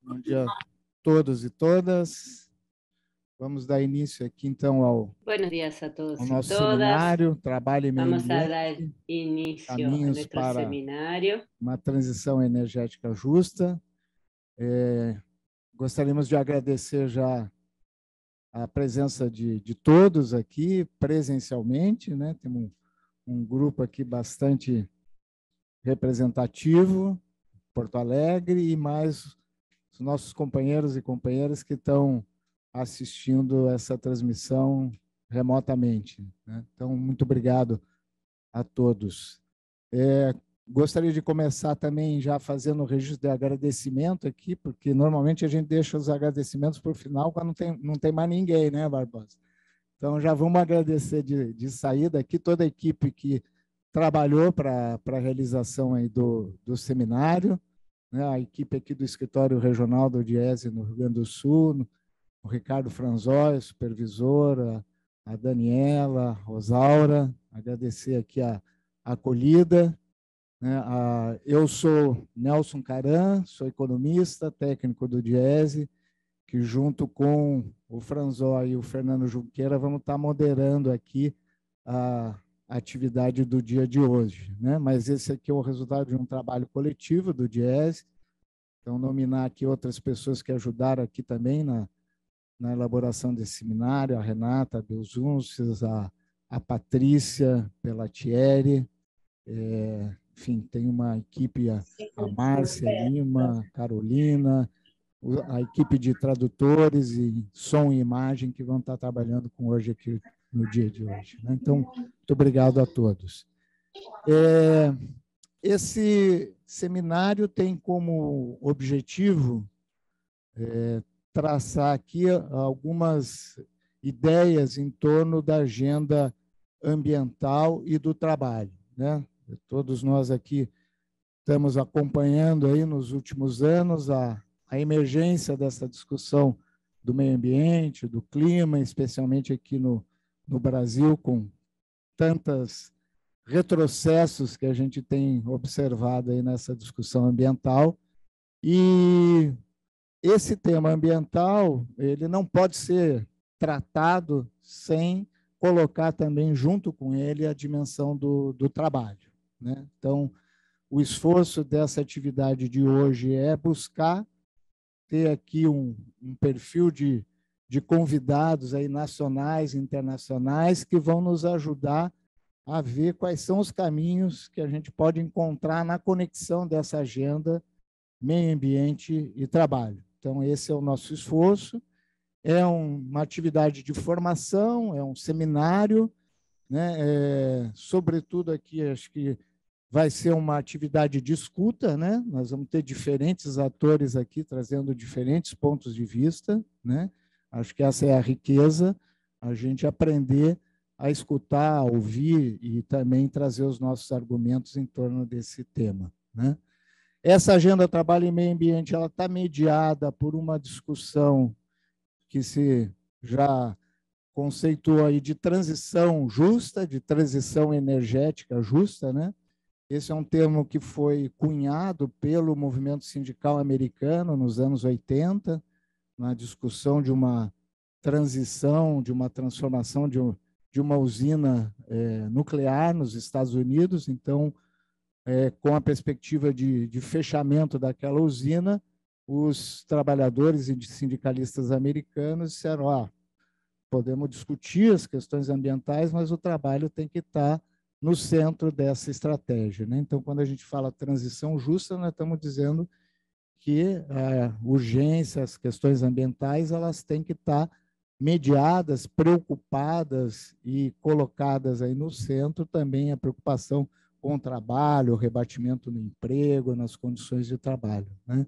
Bom dia a todos e todas. Vamos dar início aqui, então, Buenos días a todos ao y nosso todas. seminário, Trabalho e Meio Vamos a dar Ambiente, inicio a Caminhos nuestro para seminario. uma Transição Energética Justa. Gostaríamos de agradecer já a presença de todos aqui, presencialmente, né? Temos um grupo aqui bastante representativo, Porto Alegre, e mais os nossos companheiros e companheiras que estão assistindo essa transmissão remotamente, né? Então, muito obrigado a todos. Gostaria de começar também já fazendo o registro de agradecimento aqui, porque normalmente a gente deixa os agradecimentos para o final, quando não tem mais ninguém, né, Barbosa? Então, já vamos agradecer de saída aqui toda a equipe que trabalhou para a realização aí do seminário, né? A equipe aqui do Escritório Regional do Diese no Rio Grande do Sul, o Ricardo Franzói, supervisora, a Daniela, a Rosaura, agradecer aqui a acolhida, né? Eu sou Nelson Caran, sou economista, técnico do Diese, que junto com o Franzói e o Fernando Junqueira vamos estar moderando aqui a atividade do dia de hoje, né? Mas esse aqui é o resultado de um trabalho coletivo do Diese. Então, nominar aqui outras pessoas que ajudaram aqui também na elaboração desse seminário, a Renata Belzunces, a Patrícia Pellatieri, enfim, tem uma equipe, a Márcia Lima, a Carolina, a equipe de tradutores e som e imagem que vão estar trabalhando com hoje aqui no dia de hoje, né? Então, muito obrigado a todos. Esse seminário tem como objetivo traçar aqui algumas ideias em torno da agenda ambiental e do trabalho, né? Todos nós aqui estamos acompanhando aí nos últimos anos a emergência dessa discussão do meio ambiente, do clima, especialmente aqui no Brasil, com tantos retrocessos que a gente tem observado aí nessa discussão ambiental. E esse tema ambiental, ele não pode ser tratado sem colocar também junto com ele a dimensão do trabalho, né? Então, o esforço dessa atividade de hoje é buscar ter aqui um perfil de convidados aí nacionais e internacionais que vão nos ajudar a ver quais são os caminhos que a gente pode encontrar na conexão dessa agenda meio ambiente e trabalho. Então, esse é o nosso esforço. É uma atividade de formação, é um seminário, né? Sobretudo aqui, acho que vai ser uma atividade de escuta, né? Nós vamos ter diferentes atores aqui trazendo diferentes pontos de vista, né? Acho que essa é a riqueza, a gente aprender a escutar, a ouvir e também trazer os nossos argumentos em torno desse tema, né? Essa agenda Trabalho e Meio Ambiente, ela está mediada por uma discussão que se já conceitou aí de transição justa, de transição energética justa, né? Esse é um termo que foi cunhado pelo movimento sindical americano nos anos 80, na discussão de uma transição, de uma transformação de uma usina nuclear nos Estados Unidos. Então, com a perspectiva de fechamento daquela usina, os trabalhadores e sindicalistas americanos disseram: podemos discutir as questões ambientais, mas o trabalho tem que estar no centro dessa estratégia, né? Então, quando a gente fala transição justa, nós estamos dizendo que a urgência, as questões ambientais, elas têm que estar mediadas, preocupadas e colocadas aí no centro também a preocupação com o trabalho, o rebatimento no emprego, nas condições de trabalho, né?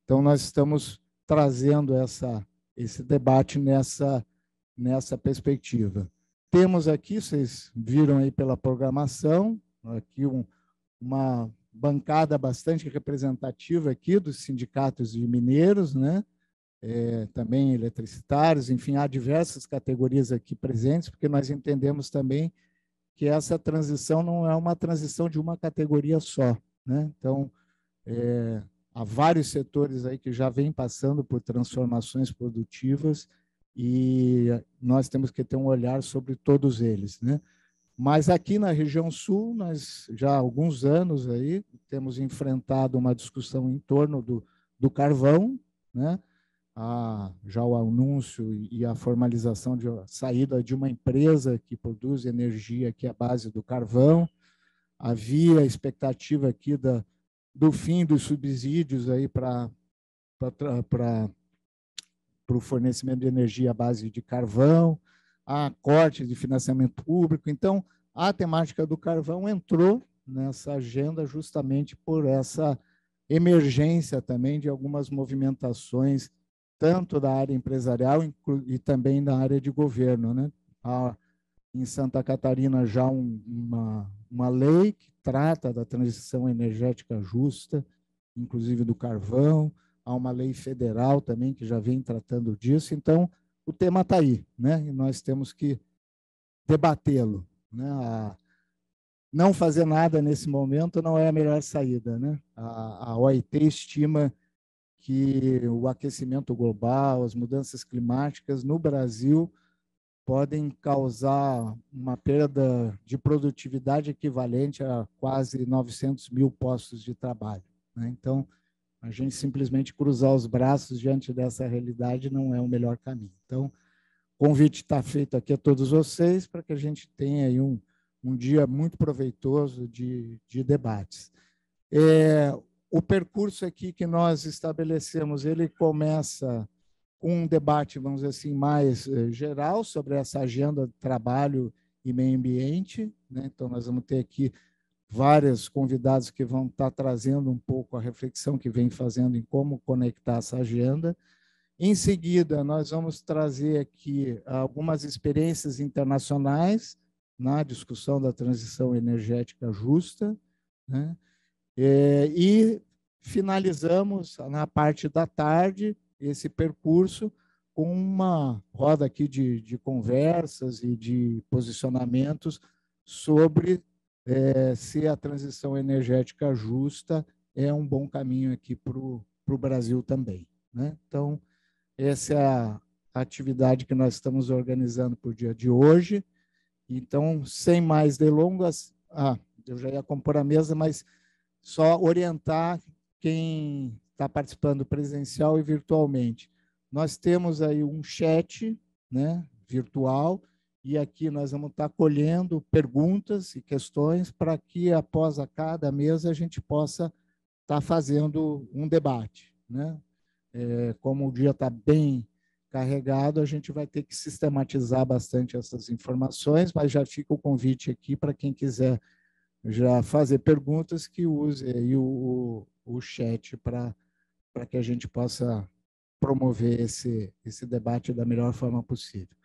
Então, nós estamos trazendo esse debate nessa perspectiva. Temos aqui, vocês viram aí pela programação, aqui uma bancada bastante representativa aqui dos sindicatos de mineiros, né? Também eletricitários, enfim, há diversas categorias aqui presentes, porque nós entendemos também que essa transição não é uma transição de uma categoria só, né? Então, há vários setores aí que já vêm passando por transformações produtivas e nós temos que ter um olhar sobre todos eles, né? Mas aqui na região sul, nós já há alguns anos aí temos enfrentado uma discussão em torno do carvão, né? Já o anúncio e a formalização de saída de uma empresa que produz energia que é a base do carvão. Havia a expectativa aqui do fim dos subsídios aí para o fornecimento de energia à base de carvão, há cortes de financiamento público. Então, a temática do carvão entrou nessa agenda justamente por essa emergência também de algumas movimentações, tanto da área empresarial e também da área de governo, né? Há em Santa Catarina já uma lei que trata da transição energética justa, inclusive do carvão. Há uma lei federal também que já vem tratando disso. Então, o tema está aí, né? E nós temos que debatê-lo, né? Não fazer nada nesse momento não é a melhor saída, né? A OIT estima que o aquecimento global, as mudanças climáticas no Brasil podem causar uma perda de produtividade equivalente a quase 900 mil postos de trabalho, né? Então, a gente simplesmente cruzar os braços diante dessa realidade não é o melhor caminho. Então, o convite está feito aqui a todos vocês para que a gente tenha aí um dia muito proveitoso de debates. O percurso aqui que nós estabelecemos, ele começa com um debate, vamos dizer assim, mais geral sobre essa agenda de trabalho e meio ambiente, né? Então, nós vamos ter aqui vários convidados que vão estar trazendo um pouco a reflexão que vem fazendo em como conectar essa agenda. Em seguida, nós vamos trazer aqui algumas experiências internacionais na discussão da transição energética justa, né? E finalizamos na parte da tarde esse percurso com uma roda aqui de conversas e de posicionamentos sobre se a transição energética justa é um bom caminho aqui para o Brasil também, né? Então, essa é a atividade que nós estamos organizando para o dia de hoje. Então, sem mais delongas, eu já ia compor a mesa, mas só orientar quem está participando presencial e virtualmente. Nós temos aí um chat, né, virtual, e aqui nós vamos estar colhendo perguntas e questões para que, após a cada mesa, a gente possa estar fazendo um debate, né? Como o dia está bem carregado, a gente vai ter que sistematizar bastante essas informações, mas já fica o convite aqui para quem quiser já fazer perguntas, que use aí o chat para que a gente possa promover esse debate da melhor forma possível.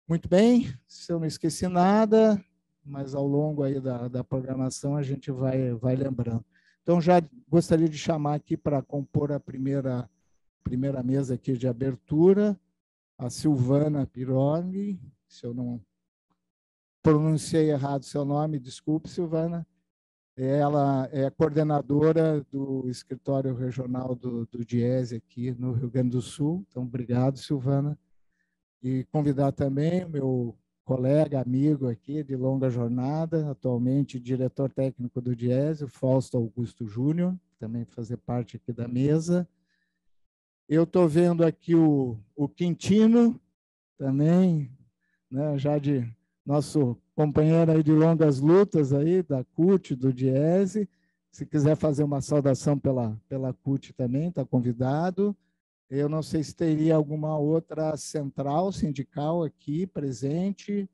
Muito bem, se eu não esqueci nada, mas ao longo aí da programação a gente vai lembrando. Então, já gostaria de chamar aqui para compor a primeira mesa aqui de abertura, a Silvana Pironi, se eu não pronunciei errado seu nome, desculpe, Silvana. Ela é coordenadora do escritório regional do Diese aqui no Rio Grande do Sul. Então, obrigado, Silvana. E convidar também o meu colega, amigo aqui de longa jornada, atualmente diretor técnico do Diese, o Fausto Augusto Júnior, também fazer parte aqui da mesa. Eu estou vendo aqui o Quintino, também, né, já de nosso companheiro aí de longas lutas aí, da CUT, do Diese. Se quiser fazer uma saudação pela CUT também, está convidado. Eu não sei se teria alguma outra central sindical aqui presente,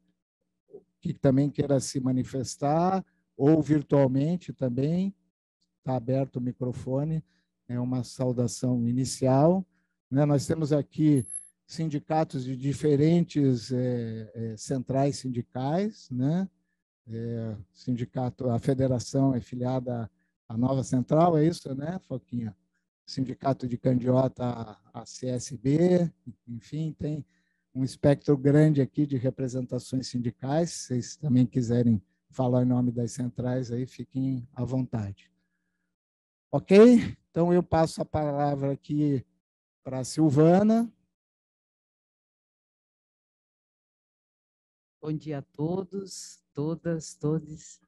que também queira se manifestar, ou virtualmente também. Está aberto o microfone, é uma saudação inicial, né? Nós temos aqui sindicatos de diferentes centrais sindicais, né? Sindicato, a federação é filiada à nova central, é isso, né, Foquinha? Sindicato de Candiota, a CSB, enfim, tem um espectro grande aqui de representações sindicais. Se vocês também quiserem falar em nome das centrais, aí fiquem à vontade. Ok? Então, eu passo a palavra aqui para a Silvana. Bom dia a todos, todas, todes.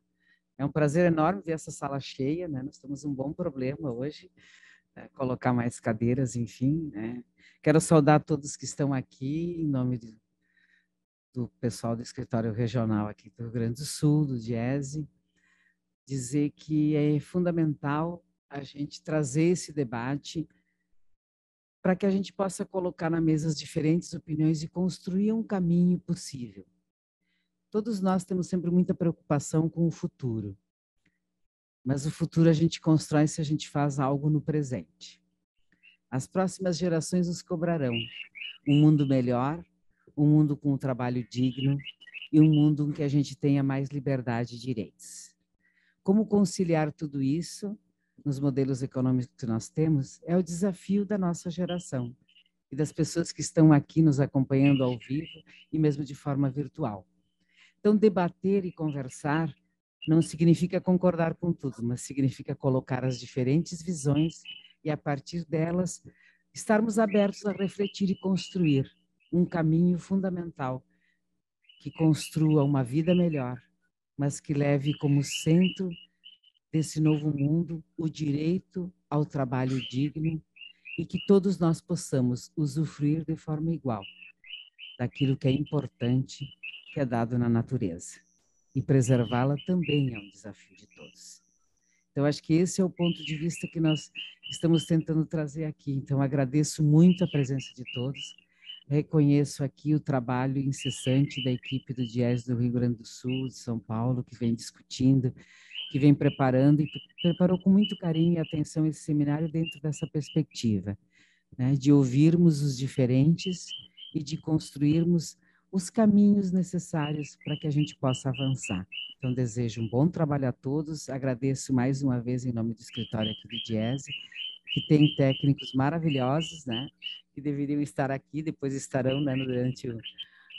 É um prazer enorme ver essa sala cheia, né? Nós temos um bom problema hoje, colocar mais cadeiras, enfim, né? Quero saudar todos que estão aqui, em nome do pessoal do escritório regional aqui do Rio Grande do Sul, do DIESE, dizer que é fundamental a gente trazer esse debate para que a gente possa colocar na mesa as diferentes opiniões e construir um caminho possível. Todos nós temos sempre muita preocupação com o futuro, mas o futuro a gente constrói se a gente faz algo no presente. As próximas gerações nos cobrarão um mundo melhor, um mundo com um trabalho digno e um mundo em que a gente tenha mais liberdade e direitos. Como conciliar tudo isso nos modelos econômicos que nós temos é o desafio da nossa geração e das pessoas que estão aqui nos acompanhando ao vivo e mesmo de forma virtual. Então, debater e conversar não significa concordar com tudo, mas significa colocar as diferentes visões e, a partir delas, estarmos abertos a refletir e construir um caminho fundamental que construa uma vida melhor, mas que leve como centro desse novo mundo o direito ao trabalho digno e que todos nós possamos usufruir de forma igual daquilo que é importante, que é dado na natureza. E preservá-la também é um desafio de todos. Então, acho que esse é o ponto de vista que nós estamos tentando trazer aqui. Então, agradeço muito a presença de todos, reconheço aqui o trabalho incessante da equipe do DIESE do Rio Grande do Sul, de São Paulo, que vem discutindo, que vem preparando e preparou com muito carinho e atenção esse seminário dentro dessa perspectiva, né, de ouvirmos os diferentes e de construirmos os caminhos necessários para que a gente possa avançar. Então, desejo um bom trabalho a todos, agradeço mais uma vez em nome do escritório aqui do DIESE, que tem técnicos maravilhosos, né, que deveriam estar aqui, depois estarão, né, durante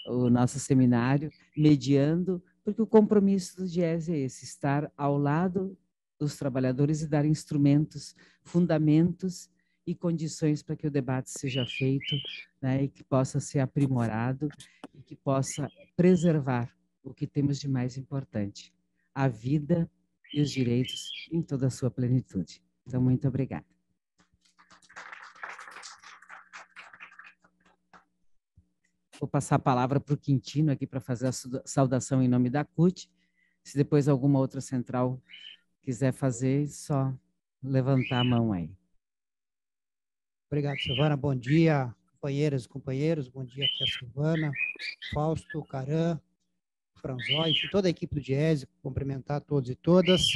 o nosso seminário, mediando, porque o compromisso do DIESE é esse, estar ao lado dos trabalhadores e dar instrumentos, fundamentos e condições para que o debate seja feito, né, e que possa ser aprimorado e que possa preservar o que temos de mais importante, a vida e os direitos em toda a sua plenitude. Então, muito obrigada. Vou passar a palavra para o Quintino aqui para fazer a saudação em nome da CUT. Se depois alguma outra central quiser fazer, só levantar a mão aí. Obrigado, Silvana. Bom dia, companheiras e companheiros. Bom dia aqui a Silvana, Fausto, Caran, Franzói, enfim, toda a equipe do DIESE, cumprimentar todos e todas.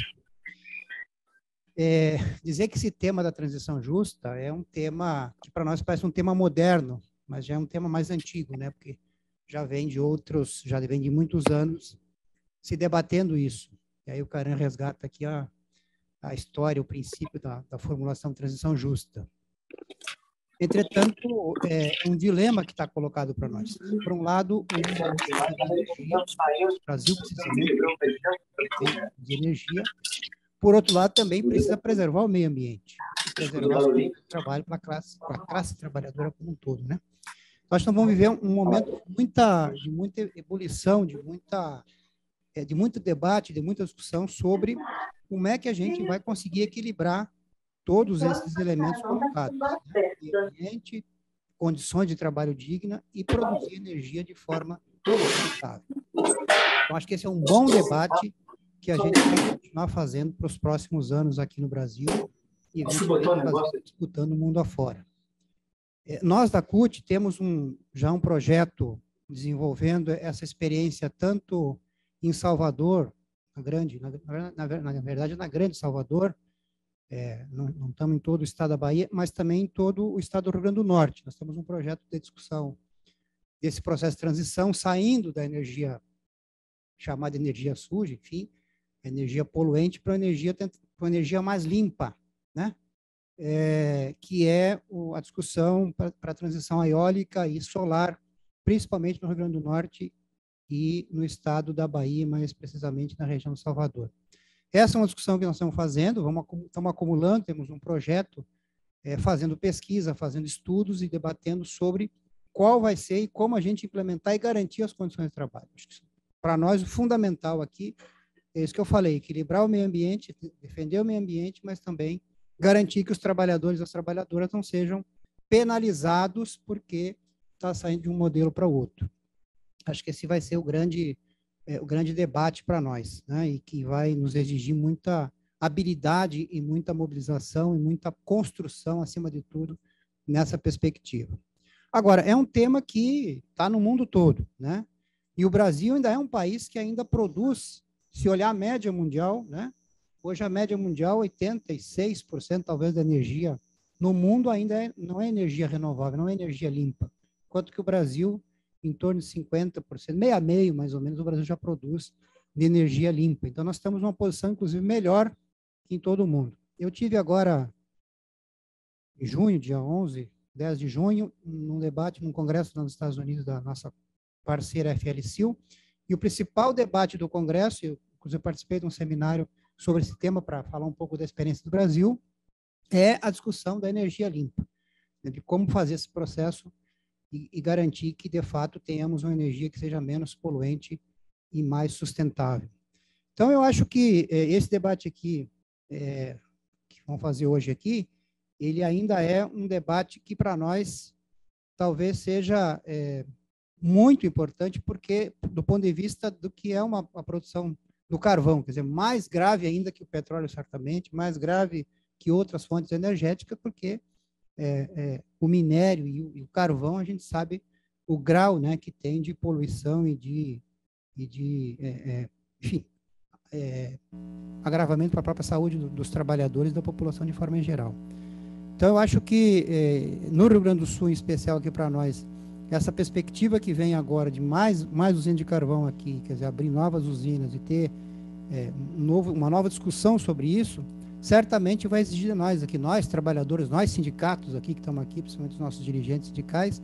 Dizer que esse tema da transição justa é um tema que para nós parece um tema moderno, mas já é um tema mais antigo, né? Porque já vem de muitos anos se debatendo isso. E aí o Caran resgata aqui a história, o princípio da formulação de transição justa. Entretanto, é um dilema que está colocado para nós. Por um lado, o Brasil precisa muito de energia. Por outro lado, também precisa preservar o meio ambiente, preservar o trabalho para a classe trabalhadora como um todo, né? Nós vamos viver um momento de muita ebulição, de muito debate, de muita discussão sobre como é que a gente vai conseguir equilibrar todos esses elementos colocados, né? Ambiente, condições de trabalho digna e produzir energia de forma sustentável. Então, acho que esse é um bom debate que a gente vai continuar fazendo para os próximos anos aqui no Brasil e disputando o mundo afora. Nós da CUT temos já um projeto desenvolvendo essa experiência tanto em Salvador, na verdade na grande Salvador, não estamos em todo o estado da Bahia, mas também em todo o estado do Rio Grande do Norte. Nós temos um projeto de discussão desse processo de transição, saindo da energia chamada energia suja, enfim, energia poluente para uma energia mais limpa, né? Que é a discussão para a transição eólica e solar, principalmente no Rio Grande do Norte e no estado da Bahia, mais precisamente na região de Salvador. Essa é uma discussão que nós estamos fazendo, estamos acumulando, temos um projeto fazendo pesquisa, fazendo estudos e debatendo sobre qual vai ser e como a gente implementar e garantir as condições de trabalho. Para nós, o fundamental aqui é isso que eu falei, equilibrar o meio ambiente, defender o meio ambiente, mas também garantir que os trabalhadores e as trabalhadoras não sejam penalizados porque está saindo de um modelo para o outro. Acho que esse vai ser o grande debate para nós, né? E que vai nos exigir muita habilidade e muita mobilização e muita construção, acima de tudo, nessa perspectiva. Agora, é um tema que está no mundo todo, né? E o Brasil ainda é um país que ainda produz, se olhar a média mundial, né? Hoje a média mundial, 86% talvez da energia no mundo ainda não é energia renovável, não é energia limpa. Enquanto que o Brasil, em torno de 50%, meio a meio mais ou menos, o Brasil já produz de energia limpa. Então nós estamos numa posição, inclusive, melhor que em todo o mundo. Eu tive agora, em junho, dia 11, 10 de junho, num debate, num congresso nos Estados Unidos da nossa parceira FL-CIL, e o principal debate do congresso, eu inclusive participei de um seminário sobre esse tema para falar um pouco da experiência do Brasil, é a discussão da energia limpa, né, de como fazer esse processo e garantir que, de fato, tenhamos uma energia que seja menos poluente e mais sustentável. Então, eu acho que esse debate aqui, que vamos fazer hoje aqui, ele ainda é um debate que, para nós, talvez seja muito importante, porque, do ponto de vista do que é a produção do carvão, quer dizer, mais grave ainda que o petróleo, certamente, mais grave que outras fontes energéticas, porque o minério e o carvão, a gente sabe o grau, né, que tem de poluição e enfim, agravamento para a própria saúde dos trabalhadores e da população de forma em geral. Então, eu acho que no Rio Grande do Sul, em especial aqui para nós, essa perspectiva que vem agora de mais usinas de carvão aqui, quer dizer, abrir novas usinas e ter uma nova discussão sobre isso, certamente vai exigir de nós aqui, nós trabalhadores, nós sindicatos aqui que estamos aqui, principalmente os nossos dirigentes sindicais,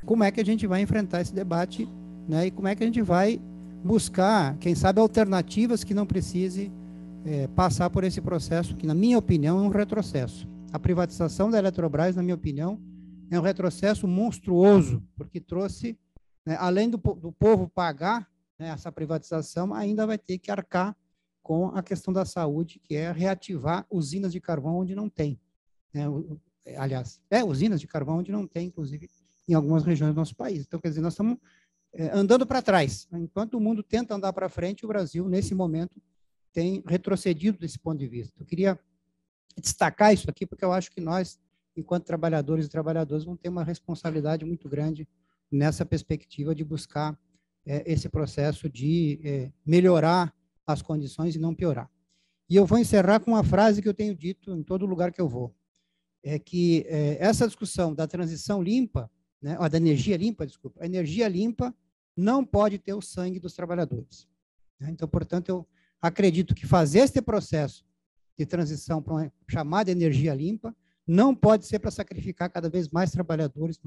como é que a gente vai enfrentar esse debate, né, e como é que a gente vai buscar, quem sabe, alternativas que não precise passar por esse processo, que, na minha opinião, é um retrocesso. A privatização da Eletrobras, na minha opinião, é um retrocesso monstruoso, porque trouxe, né, além do povo pagar, né, essa privatização, ainda vai ter que arcar com a questão da saúde, que é reativar usinas de carvão onde não tem. Né? Aliás, usinas de carvão onde não tem, inclusive, em algumas regiões do nosso país. Então, quer dizer, nós estamos andando para trás. Enquanto o mundo tenta andar para frente, o Brasil, nesse momento, tem retrocedido desse ponto de vista. Eu queria destacar isso aqui, porque eu acho que nós, enquanto trabalhadores e trabalhadoras, vamos ter uma responsabilidade muito grande nessa perspectiva de buscar esse processo de melhorar as condições e não piorar. E eu vou encerrar com uma frase que eu tenho dito em todo lugar que eu vou, é que essa discussão da transição limpa, né, da energia limpa, desculpa, a energia limpa não pode ter o sangue dos trabalhadores. Né? Então, portanto, eu acredito que fazer este processo de transição para uma chamada energia limpa não pode ser para sacrificar cada vez mais trabalhadores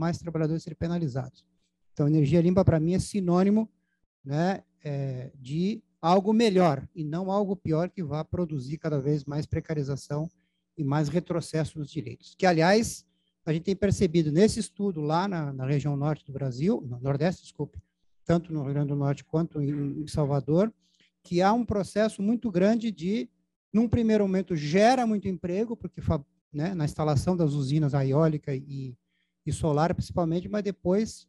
serem penalizados. Então, energia limpa, para mim, é sinônimo, né, de algo melhor e não algo pior que vá produzir cada vez mais precarização e mais retrocesso nos direitos. Que, aliás, a gente tem percebido nesse estudo lá na região norte do Brasil, no Nordeste, desculpe, tanto no Rio Grande do Norte quanto em Salvador, que há um processo muito grande de, num primeiro momento, gera muito emprego, porque, né, na instalação das usinas eólica e solar, principalmente, mas depois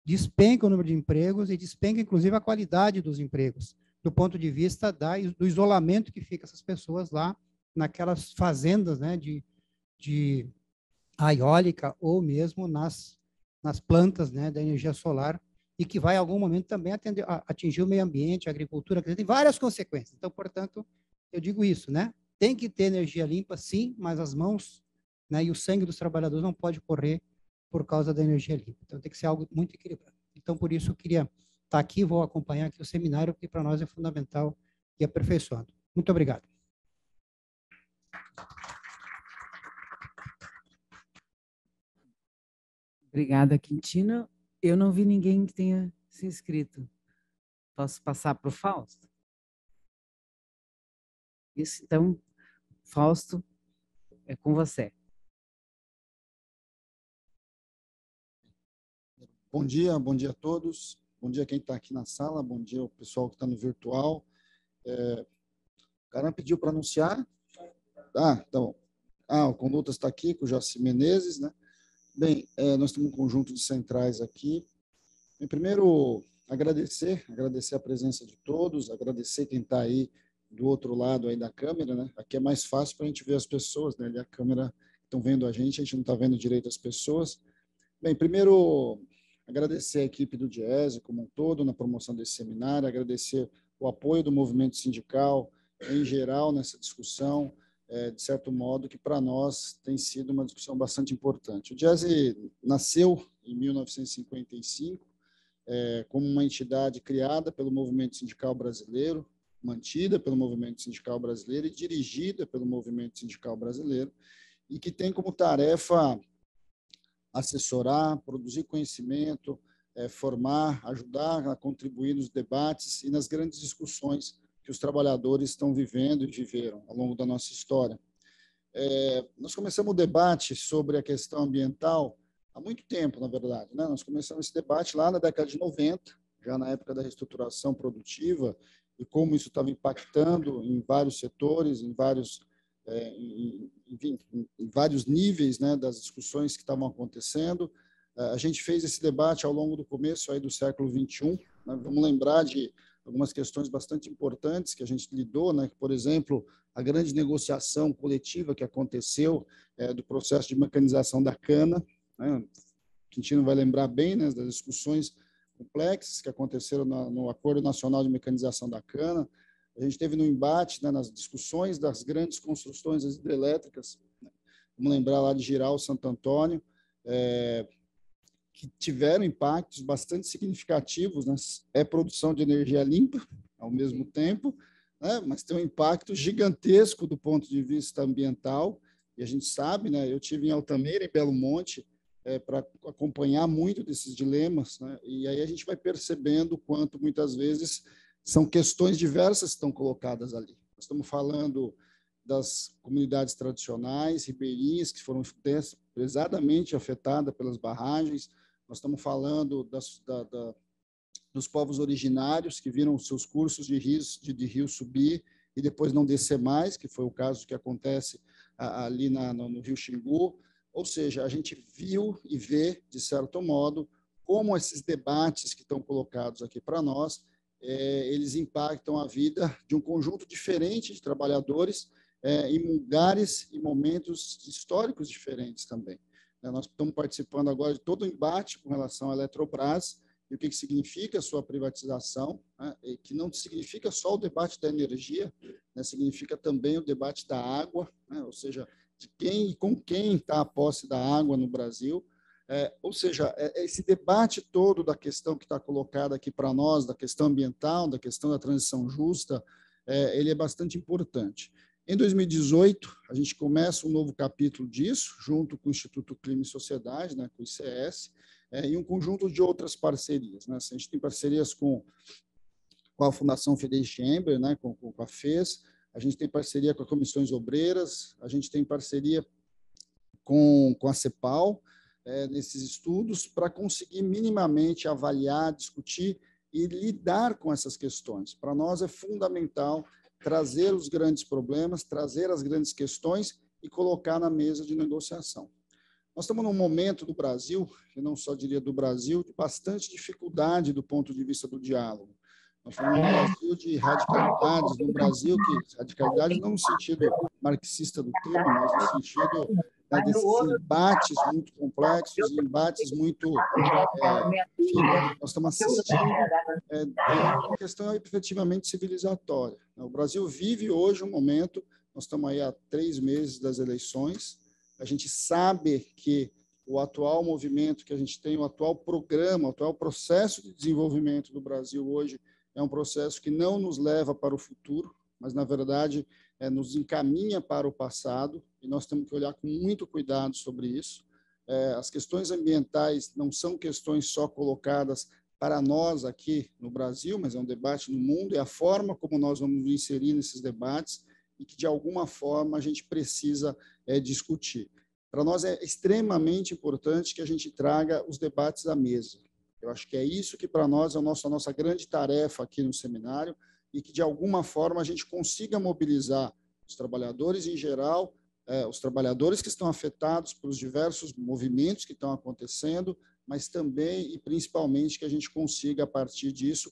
despenca o número de empregos e despenca, inclusive, a qualidade dos empregos, do ponto de vista do isolamento que fica essas pessoas lá naquelas fazendas, né, de eólica ou mesmo nas plantas, né, da energia solar, e que vai, em algum momento, também atingir o meio ambiente, a agricultura, que tem várias consequências. Então, portanto, eu digo isso, né? Tem que ter energia limpa, sim, mas as mãos, né, e o sangue dos trabalhadores não pode correr por causa da energia limpa. Então, tem que ser algo muito equilibrado. Então, por isso, eu queria estar aqui, vou acompanhar aqui o seminário, que para nós é fundamental e aperfeiçoado. Muito obrigado. Obrigada, Quintino. Eu não vi ninguém que tenha se inscrito. Posso passar para o Fausto? Isso, então, Fausto, é com você. Bom dia a todos. Bom dia quem está aqui na sala, bom dia o pessoal que está no virtual. O cara pediu para anunciar. Então, o Condutas está aqui, com o Jaci Menezes, né? Bem, nós temos um conjunto de centrais aqui. Em primeiro, agradecer a presença de todos, agradecer quem está aí do outro lado aí da câmera, né? Aqui é mais fácil para a gente ver as pessoas, né? Ali a câmera estão vendo a gente não está vendo direito as pessoas. Bem, primeiro, agradecer a equipe do Diese como um todo na promoção desse seminário, agradecer o apoio do movimento sindical em geral nessa discussão, de certo modo, que para nós tem sido uma discussão bastante importante. O Diese nasceu em 1955 como uma entidade criada pelo movimento sindical brasileiro, mantida pelo movimento sindical brasileiro e dirigida pelo movimento sindical brasileiro, e que tem como tarefa assessorar, produzir conhecimento, formar, ajudar a contribuir nos debates e nas grandes discussões que os trabalhadores estão vivendo e viveram ao longo da nossa história. Nós começamos o debate sobre a questão ambiental há muito tempo, na verdade, né? Nós começamos esse debate lá na década de 90, já na época da reestruturação produtiva, e como isso estava impactando em vários setores, em vários níveis, né, das discussões que estavam acontecendo. A gente fez esse debate ao longo do começo aí do século XXI. Né? Vamos lembrar de algumas questões bastante importantes que a gente lidou, né? Por exemplo, a grande negociação coletiva que aconteceu do processo de mecanização da cana. Né? Quintino vai lembrar bem, né, das discussões complexas que aconteceram no Acordo Nacional de Mecanização da Cana. A gente teve no embate, né, nas discussões das grandes construções hidrelétricas, né? Vamos lembrar lá de Giral, Santo Antônio, que tiveram impactos bastante significativos, né? Produção de energia limpa ao mesmo tempo, né? Mas tem um impacto gigantesco do ponto de vista ambiental, e a gente sabe, né? Eu tive em Altamira, em Belo Monte, para acompanhar muito desses dilemas, né? E aí a gente vai percebendo o quanto muitas vezes são questões diversas que estão colocadas ali. Nós estamos falando das comunidades tradicionais, ribeirinhas, que foram pesadamente afetadas pelas barragens. Nós estamos falando dos povos originários que viram seus cursos de rio subir e depois não descer mais, que foi o caso que acontece ali no Rio Xingu. Ou seja, a gente viu e vê, de certo modo, como esses debates que estão colocados aqui para nós, eles impactam a vida de um conjunto diferente de trabalhadores em lugares e momentos históricos diferentes também. Nós estamos participando agora de todo o embate com relação à Eletrobras e o que significa a sua privatização, né? E que não significa só o debate da energia, né? Significa também o debate da água, né? Ou seja, de quem e com quem está a posse da água no Brasil. Ou seja, esse debate todo da questão que está colocada aqui para nós, da questão ambiental, da questão da transição justa, ele é bastante importante. Em 2018, a gente começa um novo capítulo disso, junto com o Instituto Clima e Sociedade, né, com o ICS, e um conjunto de outras parcerias. Né? A gente tem parcerias com a Fundação Friedrich Schember, né, com a FES, a gente tem parceria com as comissões obreiras, a gente tem parceria com a CEPAL, nesses estudos, para conseguir minimamente avaliar, discutir e lidar com essas questões. Para nós é fundamental trazer os grandes problemas, trazer as grandes questões e colocar na mesa de negociação. Nós estamos num momento do Brasil, e não só diria do Brasil, de bastante dificuldade do ponto de vista do diálogo. Nós falamos no Brasil de radicalidades, no Brasil que radicalidade não no sentido marxista do termo, mas no sentido desses embates muito complexos, embates muito... enfim, nós estamos assistindo uma questão efetivamente civilizatória. O Brasil vive hoje um momento, nós estamos aí há 3 meses das eleições, a gente sabe que o atual movimento que a gente tem, o atual programa, o atual processo de desenvolvimento do Brasil hoje é um processo que não nos leva para o futuro, mas, na verdade, nos encaminha para o passado, e nós temos que olhar com muito cuidado sobre isso. As questões ambientais não são questões só colocadas para nós aqui no Brasil, mas é um debate no mundo, e a forma como nós vamos nos inserir nesses debates e que, de alguma forma, a gente precisa discutir. Para nós é extremamente importante que a gente traga os debates à mesa. Eu acho que é isso que, para nós, é a nossa grande tarefa aqui no seminário, e que, de alguma forma, a gente consiga mobilizar os trabalhadores em geral, os trabalhadores que estão afetados pelos diversos movimentos que estão acontecendo, mas também e principalmente que a gente consiga, a partir disso,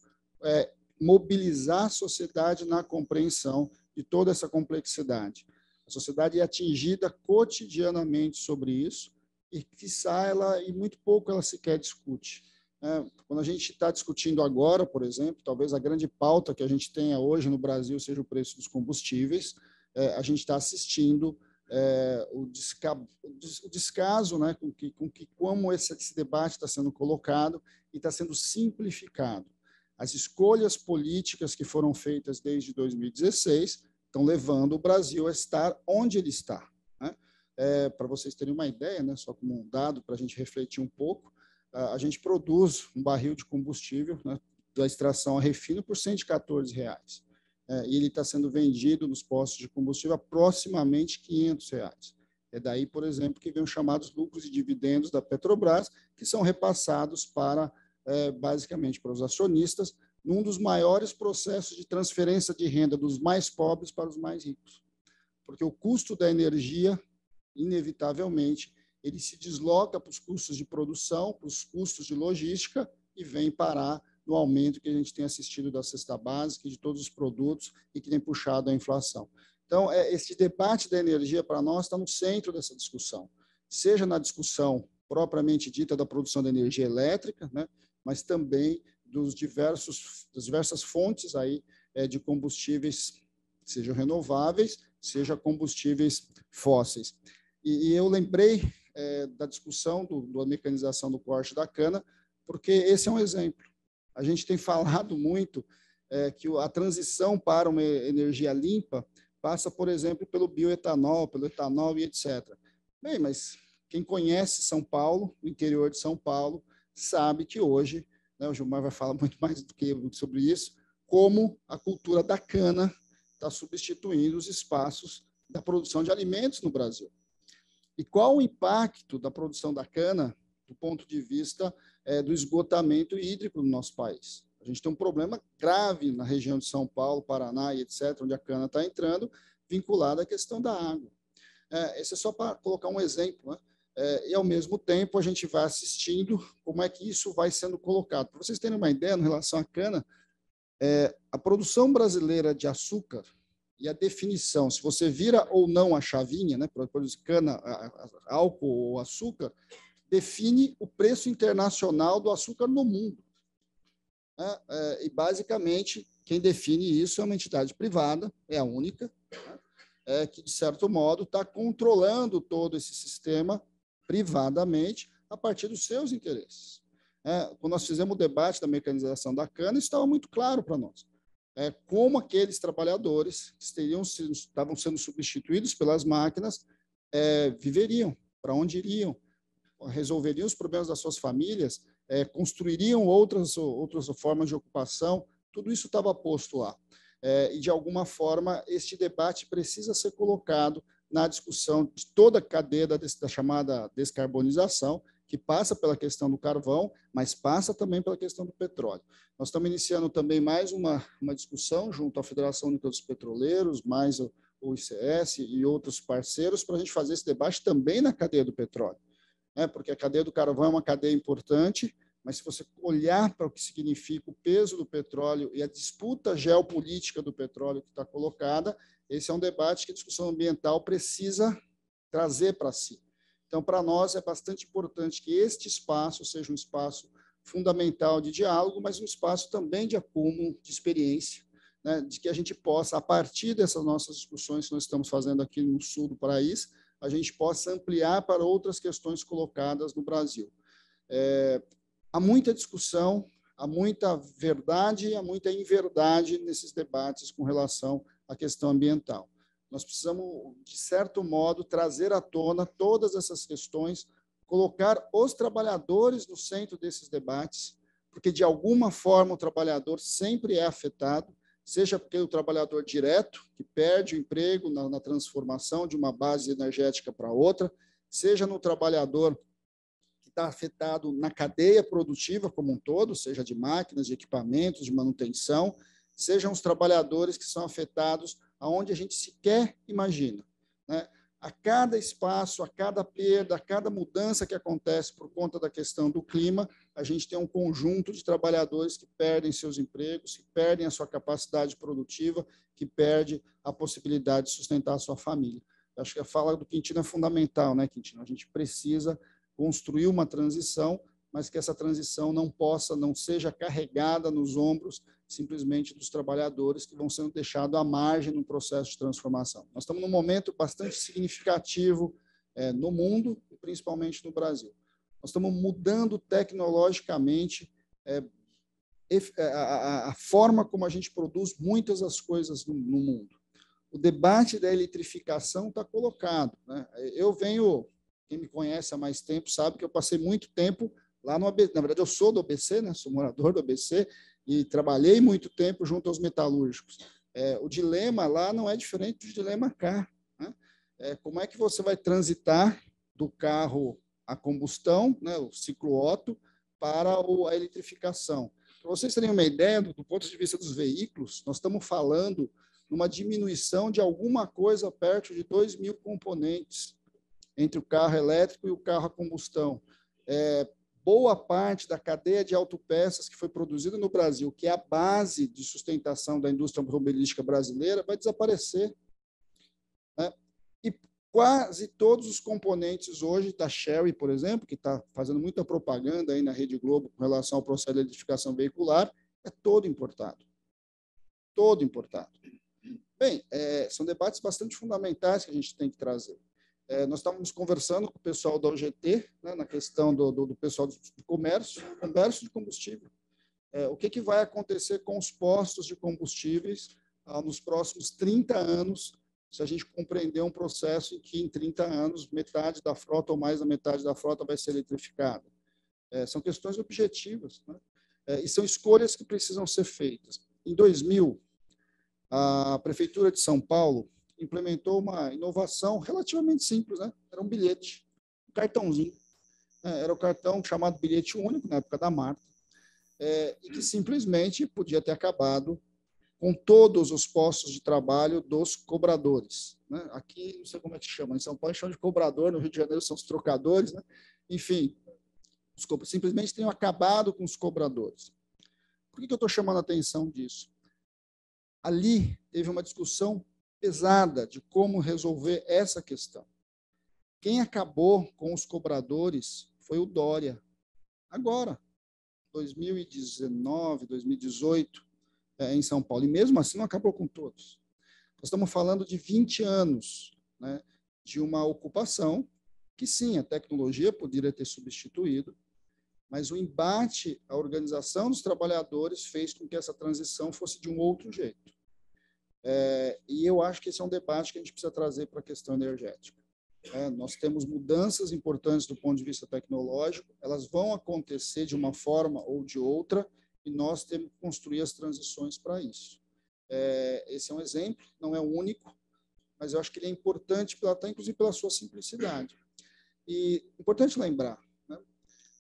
mobilizar a sociedade na compreensão de toda essa complexidade. A sociedade é atingida cotidianamente sobre isso e, quiçá, e muito pouco ela sequer discute. Quando a gente está discutindo agora, por exemplo, talvez a grande pauta que a gente tenha hoje no Brasil seja o preço dos combustíveis, a gente está assistindo o descaso, né, como esse debate está sendo colocado e está sendo simplificado. As escolhas políticas que foram feitas desde 2016 estão levando o Brasil a estar onde ele está. Né? Para vocês terem uma ideia, né, só como um dado para a gente refletir um pouco, a gente produz um barril de combustível, né, da extração a refino por R$ 114. E ele está sendo vendido nos postos de combustível a aproximadamente R$ 500. É daí, por exemplo, que vem os chamados lucros e dividendos da Petrobras, que são repassados para, basicamente, para os acionistas, num dos maiores processos de transferência de renda dos mais pobres para os mais ricos. Porque o custo da energia, inevitavelmente, ele se desloca para os custos de produção, para os custos de logística e vem parar no aumento que a gente tem assistido da cesta básica, de todos os produtos e que tem puxado a inflação. Então, esse debate da energia, para nós, está no centro dessa discussão, seja na discussão propriamente dita da produção de energia elétrica, né, mas também das diversas fontes aí, de combustíveis, sejam renováveis, sejam combustíveis fósseis. E eu lembrei da discussão da mecanização do corte da cana, porque esse é um exemplo. A gente tem falado muito que a transição para uma energia limpa passa, por exemplo, pelo bioetanol, pelo etanol e etc. Bem, mas quem conhece São Paulo, o interior de São Paulo, sabe que hoje, né, o Gilmar vai falar muito mais do que eu sobre isso, como a cultura da cana está substituindo os espaços da produção de alimentos no Brasil. E qual o impacto da produção da cana do ponto de vista do esgotamento hídrico no nosso país? A gente tem um problema grave na região de São Paulo, Paraná e etc., onde a cana está entrando, vinculado à questão da água. Esse é só para colocar um exemplo, né? E, ao mesmo tempo, a gente vai assistindo como é que isso vai sendo colocado. Para vocês terem uma ideia, em relação à cana, a produção brasileira de açúcar e a definição, se você vira ou não a chavinha, né, para produzir cana, álcool ou açúcar, define o preço internacional do açúcar no mundo. E, basicamente, quem define isso é uma entidade privada, é a única, que, de certo modo, está controlando todo esse sistema privadamente a partir dos seus interesses. Quando nós fizemos o debate da mecanização da cana, isso estava muito claro para nós. Como aqueles trabalhadores que estavam sendo substituídos pelas máquinas viveriam, para onde iriam, resolveriam os problemas das suas famílias, construiriam outras formas de ocupação, tudo isso estava posto lá. E, de alguma forma, este debate precisa ser colocado na discussão de toda a cadeia da chamada descarbonização, que passa pela questão do carvão, mas passa também pela questão do petróleo. Nós estamos iniciando também mais uma discussão junto à Federação Única dos Petroleiros, mais o ICS e outros parceiros, para a gente fazer esse debate também na cadeia do petróleo. Porque a cadeia do carvão é uma cadeia importante, mas se você olhar para o que significa o peso do petróleo e a disputa geopolítica do petróleo que está colocada, esse é um debate que a discussão ambiental precisa trazer para si. Então, para nós, é bastante importante que este espaço seja um espaço fundamental de diálogo, mas um espaço também de acúmulo de experiência, né, de que a gente possa, a partir dessas nossas discussões que nós estamos fazendo aqui no sul do país, a gente possa ampliar para outras questões colocadas no Brasil. Há muita discussão, há muita verdade e há muita inverdade nesses debates com relação à questão ambiental. Nós precisamos, de certo modo, trazer à tona todas essas questões, colocar os trabalhadores no centro desses debates, porque, de alguma forma, o trabalhador sempre é afetado, seja porque o trabalhador direto, que perde o emprego na transformação de uma base energética para outra, seja no trabalhador que está afetado na cadeia produtiva como um todo, seja de máquinas, de equipamentos, de manutenção, sejam os trabalhadores que são afetados aonde a gente sequer imagina, né? A cada espaço, a cada perda, a cada mudança que acontece por conta da questão do clima, a gente tem um conjunto de trabalhadores que perdem seus empregos, que perdem a sua capacidade produtiva, que perde a possibilidade de sustentar a sua família. Eu acho que a fala do Quintino é fundamental, né, Quintino? A gente precisa construir uma transição, mas que essa transição não seja carregada nos ombros simplesmente dos trabalhadores que vão sendo deixados à margem no processo de transformação. Nós estamos num momento bastante significativo no mundo, e principalmente no Brasil. Nós estamos mudando tecnologicamente a forma como a gente produz muitas das coisas no mundo. O debate da eletrificação está colocado, né? Quem me conhece há mais tempo sabe que eu passei muito tempo lá no ABC. Na verdade, eu sou do ABC, né? Sou morador do ABC, e trabalhei muito tempo junto aos metalúrgicos. O dilema lá não é diferente do dilema cá, né? Como é que você vai transitar do carro a combustão, né, o ciclo Otto, para a eletrificação? Para vocês terem uma ideia, do ponto de vista dos veículos, nós estamos falando numa diminuição de alguma coisa perto de 2.000 componentes entre o carro elétrico e o carro a combustão. Boa parte da cadeia de autopeças que foi produzida no Brasil, que é a base de sustentação da indústria automobilística brasileira, vai desaparecer, né? E quase todos os componentes hoje da Chery, por exemplo, que está fazendo muita propaganda aí na Rede Globo com relação ao processo de eletrificação veicular, é todo importado. Todo importado. Bem, são debates bastante fundamentais que a gente tem que trazer. Nós estávamos conversando com o pessoal da UGT, né, na questão do pessoal do comércio de combustível. O que vai acontecer com os postos de combustíveis nos próximos 30 anos, se a gente compreender um processo em que, em 30 anos, metade da frota ou mais da metade da frota vai ser eletrificada. São questões objetivas, né? E são escolhas que precisam ser feitas. Em 2000, a Prefeitura de São Paulo implementou uma inovação relativamente simples, né? Era um bilhete, um cartãozinho. Era o cartão chamado bilhete único, na época da Marta, e que simplesmente podia ter acabado com todos os postos de trabalho dos cobradores, né? Aqui, não sei como é que chama, em São Paulo chamam de cobrador, no Rio de Janeiro são os trocadores, né? Enfim, simplesmente teriam acabado com os cobradores. Por que eu estou chamando a atenção disso? Ali teve uma discussão pesada de como resolver essa questão. Quem acabou com os cobradores foi o Dória. Agora, 2019, 2018, em São Paulo. E mesmo assim não acabou com todos. Nós estamos falando de 20 anos, né, de uma ocupação que, sim, a tecnologia poderia ter substituído, mas o embate à organização dos trabalhadores fez com que essa transição fosse de um outro jeito. E eu acho que esse é um debate que a gente precisa trazer para a questão energética. Nós temos mudanças importantes do ponto de vista tecnológico, elas vão acontecer de uma forma ou de outra, e nós temos que construir as transições para isso. Esse é um exemplo, não é o único, mas eu acho que ele é importante, até inclusive pela sua simplicidade. E importante lembrar, né?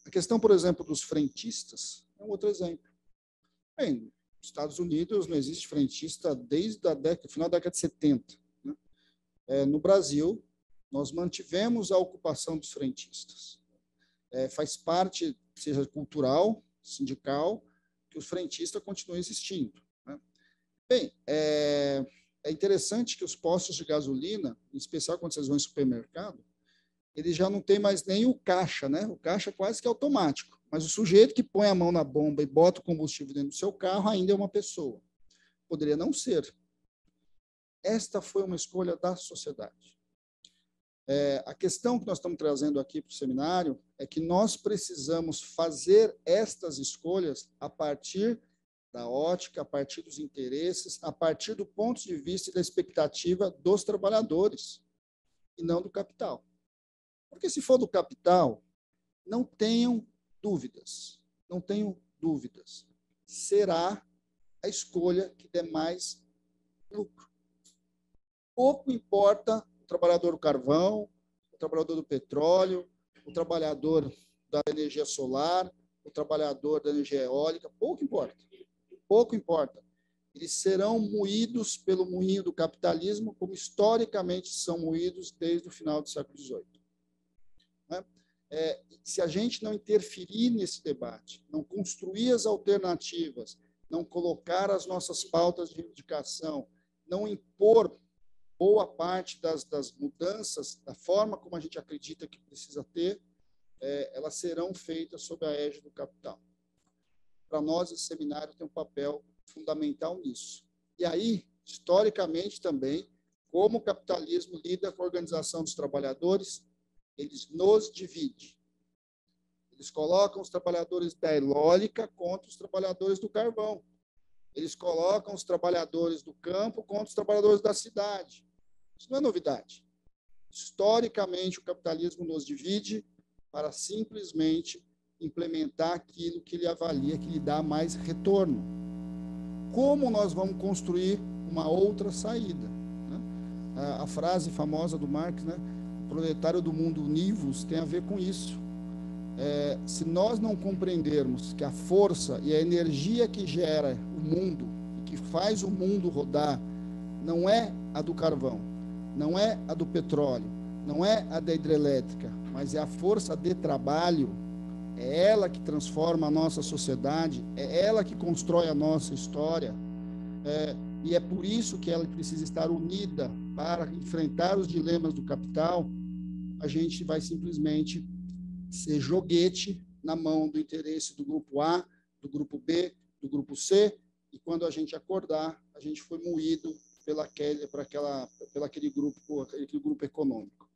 A questão, por exemplo, dos frentistas é um outro exemplo. Bem, nos Estados Unidos não existe frentista desde o final da década de 70. Né? No Brasil, nós mantivemos a ocupação dos frentistas. Faz parte, seja cultural, sindical, que os frentistas continuem existindo. Né? Bem, é interessante que os postos de gasolina, em especial quando vocês vão em supermercado, eles já não tem mais nem o caixa, né? O caixa quase que é automático. Mas o sujeito que põe a mão na bomba e bota o combustível dentro do seu carro ainda é uma pessoa. Poderia não ser. Esta foi uma escolha da sociedade. A questão que nós estamos trazendo aqui para o seminário é que nós precisamos fazer estas escolhas a partir da ótica, a partir dos interesses, a partir do ponto de vista e da expectativa dos trabalhadores, e não do capital. Porque se for do capital, não tenham dúvidas, será a escolha que der mais lucro. Pouco importa o trabalhador do carvão, o trabalhador do petróleo, o trabalhador da energia solar, o trabalhador da energia eólica, pouco importa. Pouco importa. Eles serão moídos pelo moinho do capitalismo, como historicamente são moídos desde o final do século XVIII. Né? Se a gente não interferir nesse debate, não construir as alternativas, não colocar as nossas pautas de reivindicação, não impor boa parte das mudanças, da forma como a gente acredita que precisa ter, elas serão feitas sob a égide do capital. Para nós, esse seminário tem um papel fundamental nisso. E aí, historicamente também, como o capitalismo lida com a organização dos trabalhadores, eles nos dividem. Eles colocam os trabalhadores da eólica contra os trabalhadores do carvão. Eles colocam os trabalhadores do campo contra os trabalhadores da cidade. Isso não é novidade. Historicamente, o capitalismo nos divide para simplesmente implementar aquilo que ele avalia que lhe dá mais retorno. Como nós vamos construir uma outra saída? Né? A frase famosa do Marx, né? O proletário do mundo univos, tem a ver com isso. Se nós não compreendermos que a força e a energia que gera o mundo, que faz o mundo rodar, não é a do carvão, não é a do petróleo, não é a da hidrelétrica, mas é a força de trabalho, é ela que transforma a nossa sociedade, é ela que constrói a nossa história, e é por isso que ela precisa estar unida para enfrentar os dilemas do capital. A gente vai simplesmente ser joguete na mão do interesse do grupo A, do grupo B, do grupo C, e quando a gente acordar, a gente foi moído pelo aquele grupo econômico.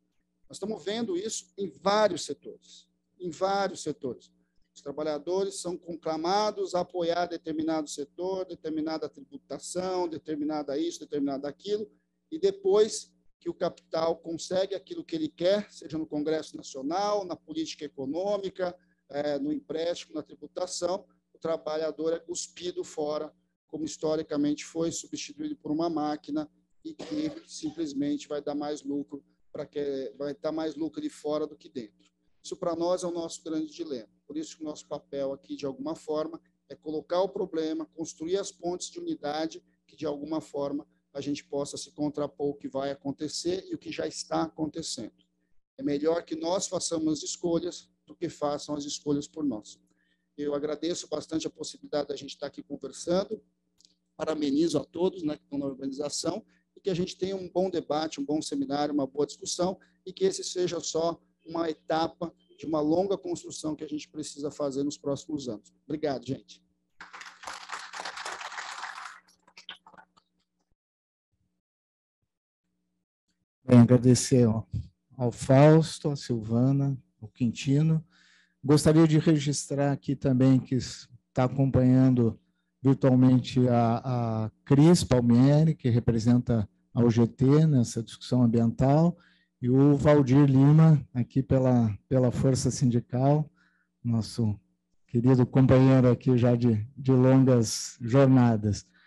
Nós estamos vendo isso em vários setores. Em vários setores. Os trabalhadores são conclamados a apoiar determinado setor, determinada tributação, determinada isso, determinada aquilo, e depois que o capital consegue aquilo que ele quer, seja no Congresso Nacional, na política econômica, no empréstimo, na tributação, o trabalhador é cuspido fora, como historicamente foi, substituído por uma máquina e que simplesmente vai dar mais lucro, vai dar mais lucro de fora do que dentro. Isso, para nós, é o nosso grande dilema. Por isso que o nosso papel aqui, de alguma forma, é colocar o problema, construir as pontes de unidade, que, de alguma forma, a gente possa se contrapor o que vai acontecer e o que já está acontecendo. É melhor que nós façamos escolhas do que façam as escolhas por nós. Eu agradeço bastante a possibilidade da gente estar aqui conversando, parabenizo a todos, né, que estão na organização, e que a gente tenha um bom debate, um bom seminário, uma boa discussão, e que esse seja só uma etapa de uma longa construção que a gente precisa fazer nos próximos anos. Obrigado, gente. Bem, agradecer ao Fausto, à Silvana, ao Quintino. Gostaria de registrar aqui também que está acompanhando virtualmente a Cris Palmieri, que representa a UGT nessa discussão ambiental, e o Valdir Lima, aqui pela Força Sindical, nosso querido companheiro aqui já de longas jornadas.